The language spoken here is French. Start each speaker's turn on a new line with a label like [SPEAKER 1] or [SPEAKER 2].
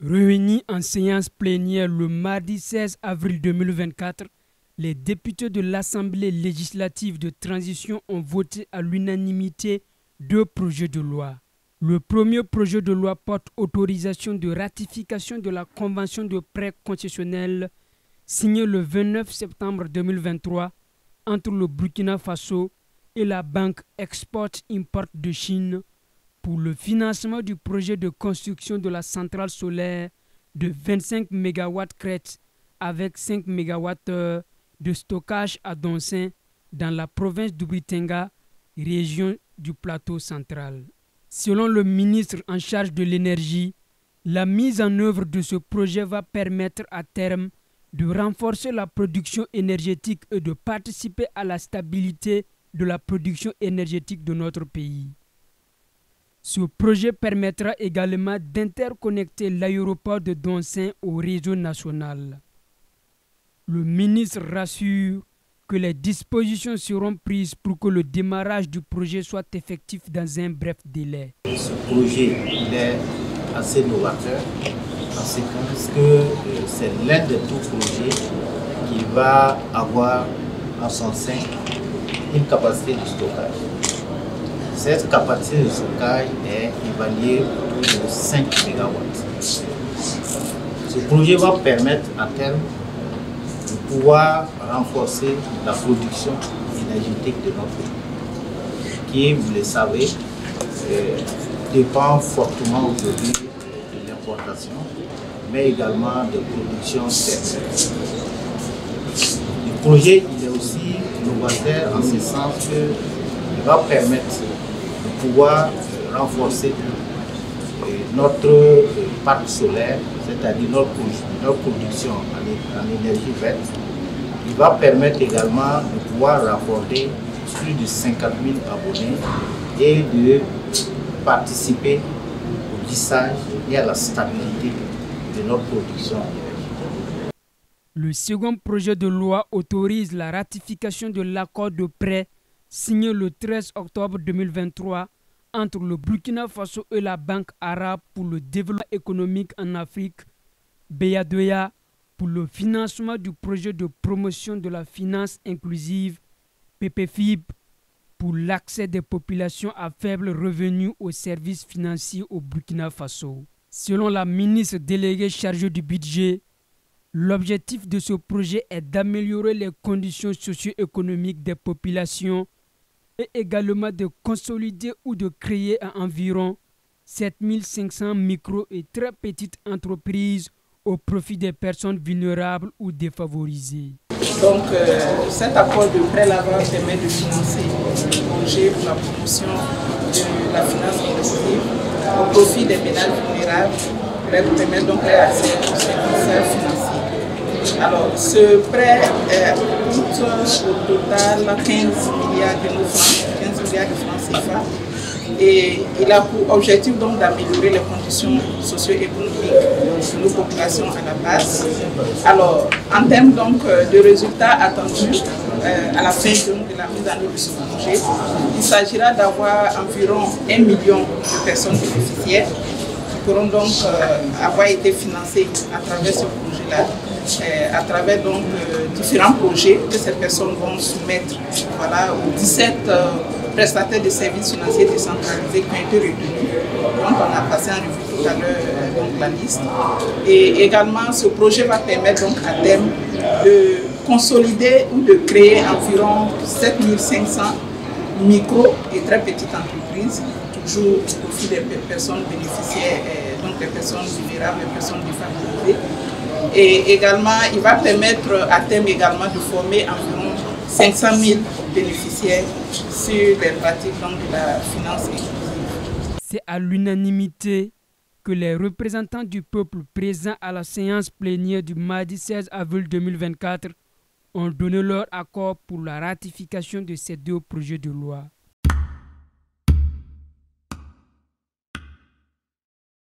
[SPEAKER 1] Réunis en séance plénière le mardi 16 avril 2024, les députés de l'Assemblée législative de transition ont voté à l'unanimité deux projets de loi. Le premier projet de loi porte autorisation de ratification de la convention de prêt concessionnel signée le 29 septembre 2023 entre le Burkina Faso et la banque Export-Import de Chine pour le financement du projet de construction de la centrale solaire de 25 MW crête avec 5 MWh de stockage à Donsin dans la province d'Ubritenga, région du plateau central. Selon le ministre en charge de l'énergie, la mise en œuvre de ce projet va permettre à terme de renforcer la production énergétique et de participer à la stabilité de la production énergétique de notre pays. Ce projet permettra également d'interconnecter l'aéroport de Donsin au réseau national. Le ministre rassure que les dispositions seront prises pour que le démarrage du projet soit effectif dans un bref délai.
[SPEAKER 2] Ce projet il est assez novateur en ce que c'est l'un des tout projets qui va avoir en son sein une capacité de stockage. Cette capacité de stockage est évaluée autour de 5 MW. Ce projet va permettre à terme de pouvoir renforcer la production énergétique de notre pays, qui, vous le savez, dépend fortement aujourd'hui de l'importation, mais également de production thermique. Le projet il est aussi novateur en ce sens qu'il va permettre de pouvoir renforcer notre parc solaire, c'est-à-dire notre production en énergie verte. Il va permettre également de pouvoir rapporter plus de 50 000 abonnés et de participer au lissage et à la stabilité de notre production énergétique.
[SPEAKER 1] Le second projet de loi autorise la ratification de l'accord de prêt signé le 13 octobre 2023 entre le Burkina Faso et la Banque arabe pour le développement économique en Afrique, BADEA, pour le financement du projet de promotion de la finance inclusive, PPFIB, pour l'accès des populations à faible revenu aux services financiers au Burkina Faso. Selon la ministre déléguée chargée du budget, l'objectif de ce projet est d'améliorer les conditions socio-économiques des populations et également de consolider ou de créer à environ 7500 micro et très petites entreprises au profit des personnes vulnérables ou défavorisées.
[SPEAKER 3] Donc cet accord de prêt-là va permettre de financer le projet pour la promotion de la finance inclusive au profit des ménages vulnérables, pour permettre donc l'accès aux services financiers. Alors ce prêt coûte au total 15 milliards de francs CFA. Et il a pour objectif donc d'améliorer les conditions socio-économiques de nos populations à la base. Alors, en termes donc de résultats attendus à la fin de la mise en œuvre de ce projet, il s'agira d'avoir environ 1 million de personnes bénéficiaires qui pourront donc avoir été financées à travers ce projet-là, à travers donc différents projets que ces personnes vont soumettre aux 17 prestataires de services financiers décentralisés qui ont été retenus. Donc on a passé en revue tout à l'heure la liste. Et également ce projet va permettre donc à terme de consolider ou de créer environ 7500 micro et très petites entreprises, toujours au profit des personnes bénéficiaires, donc des personnes vulnérables, des personnes défavorisées. Et également, il va permettre à terme également de former environ 500 000 bénéficiaires sur les pratiques de la finance inclusive.
[SPEAKER 1] C'est à l'unanimité que les représentants du peuple présents à la séance plénière du mardi 16 avril 2024 ont donné leur accord pour la ratification de ces deux projets de loi.